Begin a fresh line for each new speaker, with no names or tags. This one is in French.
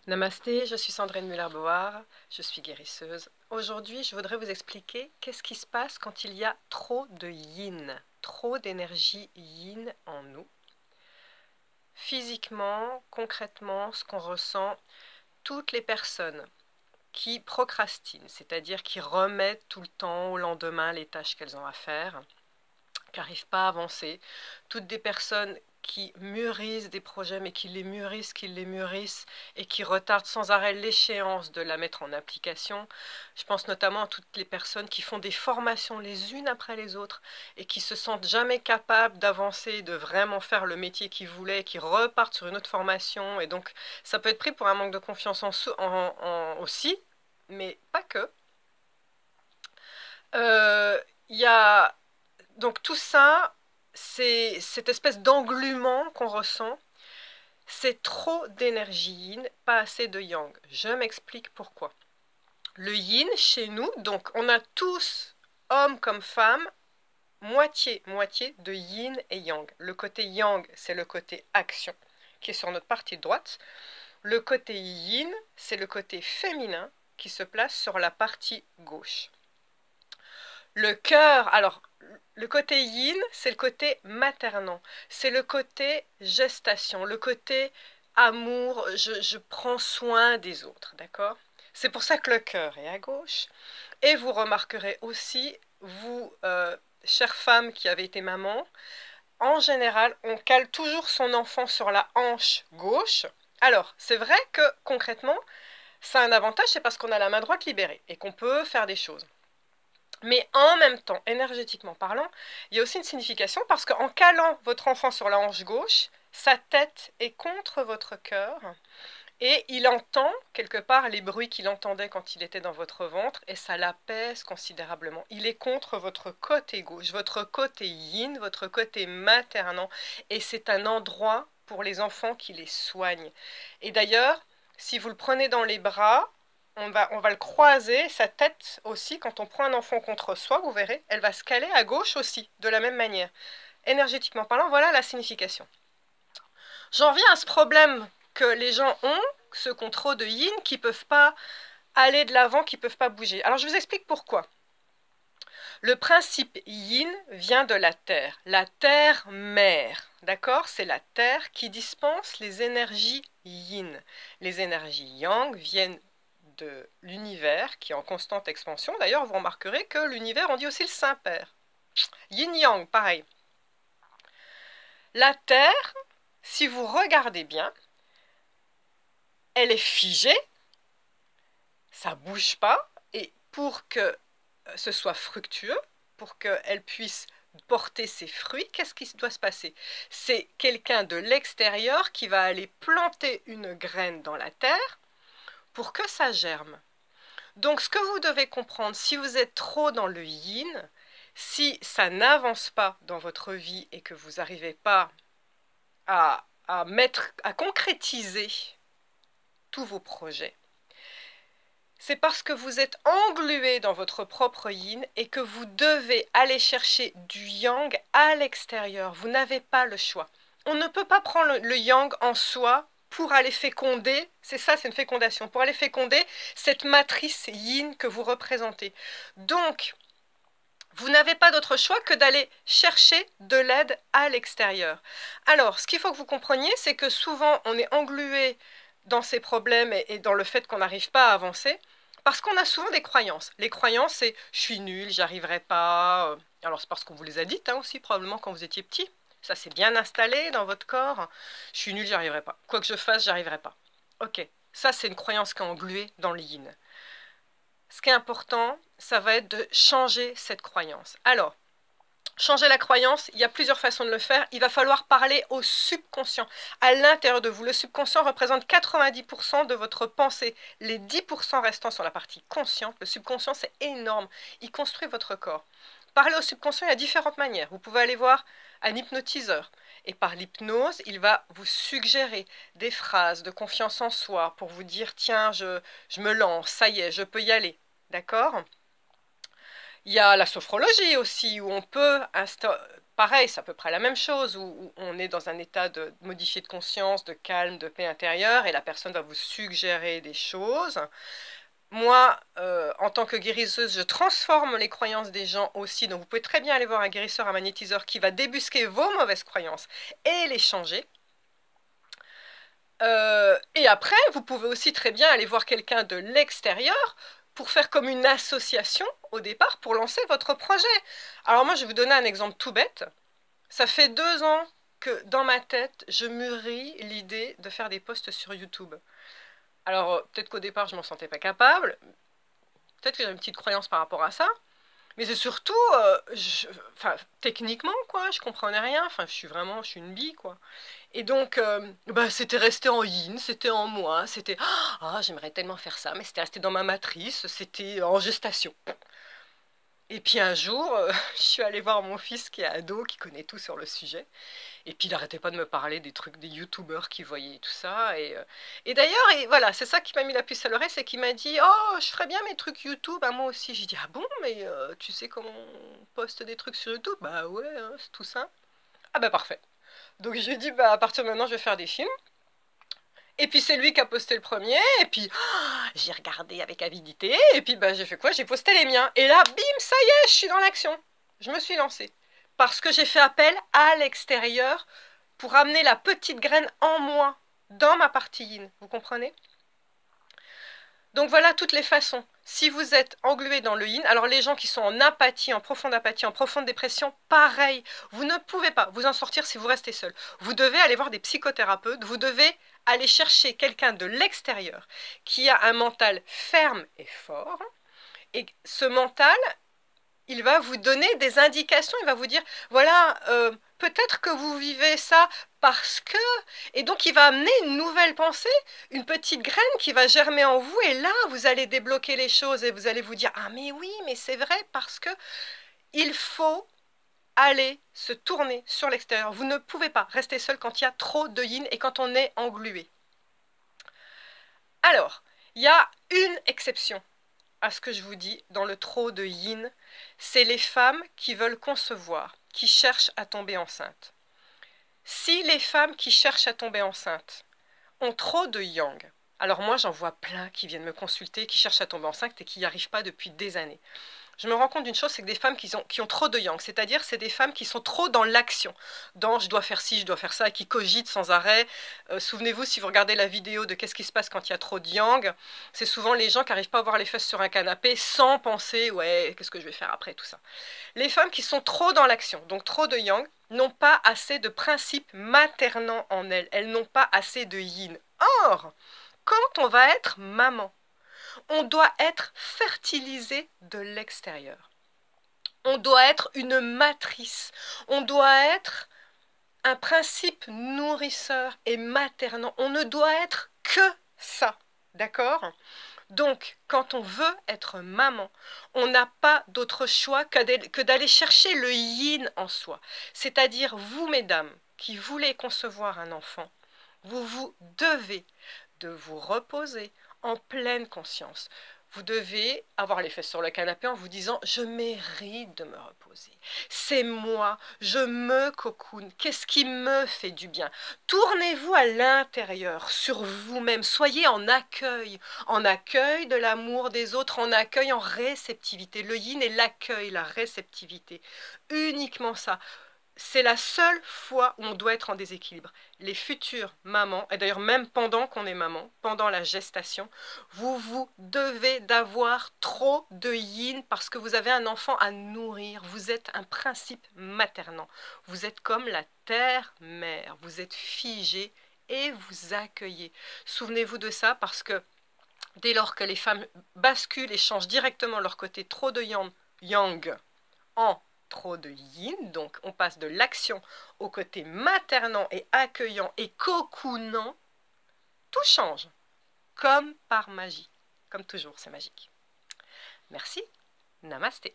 Namasté, je suis Sandrine Muller-Board, je suis guérisseuse. Aujourd'hui, je voudrais vous expliquer qu'est-ce qui se passe quand il y a trop de yin, trop d'énergie yin en nous. Physiquement, concrètement, ce qu'on ressent, toutes les personnes qui procrastinent, c'est-à-dire qui remettent tout le temps au lendemain les tâches qu'elles ont à faire, qui n'arrivent pas à avancer, toutes des personnes qui mûrissent des projets, mais qui les mûrissent, et qui retardent sans arrêt l'échéance de la mettre en application. Je pense notamment à toutes les personnes qui font des formations les unes après les autres, et qui se sentent jamais capables d'avancer, de vraiment faire le métier qu'ils voulaient, qui repartent sur une autre formation, et donc ça peut être pris pour un manque de confiance aussi, mais pas que. Il y a donc tout ça, c'est cette espèce d'englument qu'on ressent, c'est trop d'énergie yin, pas assez de yang. Je m'explique pourquoi. Le yin, chez nous, donc on a tous, hommes comme femmes, moitié de yin et yang. Le côté yang, c'est le côté action, qui est sur notre partie droite. Le côté yin, c'est le côté féminin, qui se place sur la partie gauche. Le cœur, alors, le côté yin, c'est le côté maternant, c'est le côté gestation, le côté amour, je prends soin des autres, d'accord? C'est pour ça que le cœur est à gauche. Et vous remarquerez aussi, vous, chères femmes qui avez été maman, en général, on cale toujours son enfant sur la hanche gauche. Alors, c'est vrai que concrètement, ça a un avantage, c'est parce qu'on a la main droite libérée et qu'on peut faire des choses. Mais en même temps, énergétiquement parlant, il y a aussi une signification parce qu'en calant votre enfant sur la hanche gauche, sa tête est contre votre cœur et il entend quelque part les bruits qu'il entendait quand il était dans votre ventre et ça l'apaise considérablement. Il est contre votre côté gauche, votre côté yin, votre côté maternant et c'est un endroit pour les enfants qui les soignent. Et d'ailleurs, si vous le prenez dans les bras, on va le croiser, sa tête aussi, quand on prend un enfant contre soi, vous verrez, elle va se caler à gauche aussi, de la même manière. Énergétiquement parlant, voilà la signification. J'en viens à ce problème que les gens ont, ceux qui ont trop de yin, qui ne peuvent pas aller de l'avant, qui ne peuvent pas bouger. Alors je vous explique pourquoi. Le principe yin vient de la terre mère, d'accord? C'est la terre qui dispense les énergies yin. Les énergies yang viennent de l'univers qui est en constante expansion. D'ailleurs, vous remarquerez que l'univers, on dit aussi le Saint-Père. Yin-yang, pareil. La Terre, si vous regardez bien, elle est figée, ça ne bouge pas, et pour que ce soit fructueux, pour qu'elle puisse porter ses fruits, qu'est-ce qui doit se passer? C'est quelqu'un de l'extérieur qui va aller planter une graine dans la terre pour que ça germe. Donc ce que vous devez comprendre, si vous êtes trop dans le yin, si ça n'avance pas dans votre vie et que vous n'arrivez pas à concrétiser tous vos projets, c'est parce que vous êtes englué dans votre propre yin et que vous devez aller chercher du yang à l'extérieur. Vous n'avez pas le choix. On ne peut pas prendre le yang en soi pour aller féconder, c'est ça, c'est une fécondation, pour aller féconder cette matrice yin que vous représentez. Donc, vous n'avez pas d'autre choix que d'aller chercher de l'aide à l'extérieur. Alors, ce qu'il faut que vous compreniez, c'est que souvent, on est englué dans ces problèmes et dans le fait qu'on n'arrive pas à avancer, parce qu'on a souvent des croyances. Les croyances, c'est « je suis nul, j'y arriverai pas ». Alors, c'est parce qu'on vous les a dites aussi, probablement, quand vous étiez petit. Ça s'est bien installé dans votre corps. « Je suis nul, j'y arriverai pas. Quoi que je fasse, j'y arriverai pas ». Ok, ça, c'est une croyance qui est engluée dans le yin. Ce qui est important, ça va être de changer cette croyance. Alors, changer la croyance, il y a plusieurs façons de le faire. Il va falloir parler au subconscient, à l'intérieur de vous. Le subconscient représente 90% de votre pensée. Les 10% restants sur la partie consciente. Le subconscient, c'est énorme. Il construit votre corps. Parler au subconscient, il y a différentes manières. Vous pouvez aller voir un hypnotiseur. Et par l'hypnose, il va vous suggérer des phrases de confiance en soi pour vous dire « Tiens, je me lance, ça y est, je peux y aller. » D'accord? Il y a la sophrologie aussi, où on peut pareil, c'est à peu près la même chose, où on est dans un état de modifié de conscience, de calme, de paix intérieure, et la personne va vous suggérer des choses. Moi, en tant que guérisseuse, je transforme les croyances des gens aussi. Donc vous pouvez très bien aller voir un guérisseur, un magnétiseur qui va débusquer vos mauvaises croyances et les changer. Et après, vous pouvez aussi très bien aller voir quelqu'un de l'extérieur pour faire comme une association au départ pour lancer votre projet. Alors moi, je vais vous donner un exemple tout bête. Ça fait 2 ans que dans ma tête, je mûris l'idée de faire des posts sur YouTube. Alors peut-être qu'au départ, je m'en sentais pas capable. Peut-être que j'ai une petite croyance par rapport à ça. Mais c'est surtout, enfin, techniquement, quoi, je comprenais rien. Enfin, je suis une bille, quoi. Et donc, bah, c'était resté en yin, c'était en moi, c'était, ah, j'aimerais tellement faire ça, mais c'était resté dans ma matrice, c'était en gestation. Et puis un jour, je suis allée voir mon fils qui est ado, qui connaît tout sur le sujet. Et puis il n'arrêtait pas de me parler des trucs des youtubeurs qui voyaient tout ça. Et d'ailleurs, voilà, c'est ça qui m'a mis la puce à l'oreille, c'est qu'il m'a dit, oh, je ferais bien mes trucs YouTube, à moi aussi. J'ai dit, ah bon, mais tu sais comment on poste des trucs sur YouTube? Bah ouais, hein, c'est tout ça. Ah bah parfait. Donc j'ai dit, bah à partir de maintenant, je vais faire des films. Et puis c'est lui qui a posté le premier, et puis j'ai regardé avec avidité, et puis bah j'ai fait quoi? J'ai posté les miens. Et là, bim, ça y est, je suis dans l'action. Je me suis lancée. Parce que j'ai fait appel à l'extérieur pour amener la petite graine en moi, dans ma partie yin. Vous comprenez? Donc voilà toutes les façons. Si vous êtes englué dans le yin, alors les gens qui sont en apathie, en profonde dépression, pareil, vous ne pouvez pas vous en sortir si vous restez seul. Vous devez aller voir des psychothérapeutes, vous devez aller chercher quelqu'un de l'extérieur qui a un mental ferme et fort. Et ce mental, il va vous donner des indications, il va vous dire, voilà, peut-être que vous vivez ça parce que... Et donc il va amener une nouvelle pensée, une petite graine qui va germer en vous, et là, vous allez débloquer les choses et vous allez vous dire, ah mais oui, mais c'est vrai, parce que il faut aller se tourner sur l'extérieur. Vous ne pouvez pas rester seul quand il y a trop de yin et quand on est englué. Alors, il y a une exception à ce que je vous dis dans le trop de yin, c'est les femmes qui veulent concevoir, qui cherchent à tomber enceinte. Si les femmes qui cherchent à tomber enceinte ont trop de yang, alors moi j'en vois plein qui viennent me consulter, qui cherchent à tomber enceinte et qui n'y arrivent pas depuis des années. Je me rends compte d'une chose, c'est que des femmes qui ont trop de yang, c'est-à-dire c'est des femmes qui sont trop dans l'action, dans je dois faire ci, je dois faire ça, et qui cogitent sans arrêt. Souvenez-vous, si vous regardez la vidéo de qu'est-ce qui se passe quand il y a trop de yang, c'est souvent les gens qui n'arrivent pas à voir les fesses sur un canapé sans penser, ouais, qu'est-ce que je vais faire après, tout ça. Les femmes qui sont trop dans l'action, donc trop de yang, n'ont pas assez de principes maternants en elles, elles n'ont pas assez de yin. Or, quand on va être maman, on doit être fertilisé de l'extérieur. On doit être une matrice. On doit être un principe nourrisseur et maternant. On ne doit être que ça. D'accord? Donc, quand on veut être maman, on n'a pas d'autre choix que d'aller chercher le yin en soi. C'est-à-dire, vous, mesdames, qui voulez concevoir un enfant, vous devez de vous reposer en pleine conscience. Vous devez avoir les fesses sur le canapé en vous disant « Je mérite de me reposer. C'est moi, je me cocoune. Qu'est-ce qui me fait du bien ?» Tournez-vous à l'intérieur, sur vous-même. Soyez en accueil de l'amour des autres, en accueil, en réceptivité. Le yin est l'accueil, la réceptivité. Uniquement ça. C'est la seule fois où on doit être en déséquilibre. Les futures mamans, et d'ailleurs même pendant qu'on est maman, pendant la gestation, vous devez d'avoir trop de yin parce que vous avez un enfant à nourrir. Vous êtes un principe maternant. Vous êtes comme la terre-mère. Vous êtes figé et vous accueillez. Souvenez-vous de ça parce que dès lors que les femmes basculent et changent directement leur côté trop de yang en trop de yin, donc on passe de l'action au côté maternant et accueillant et cocoonant, tout change, comme par magie. Comme toujours, c'est magique. Merci, namasté.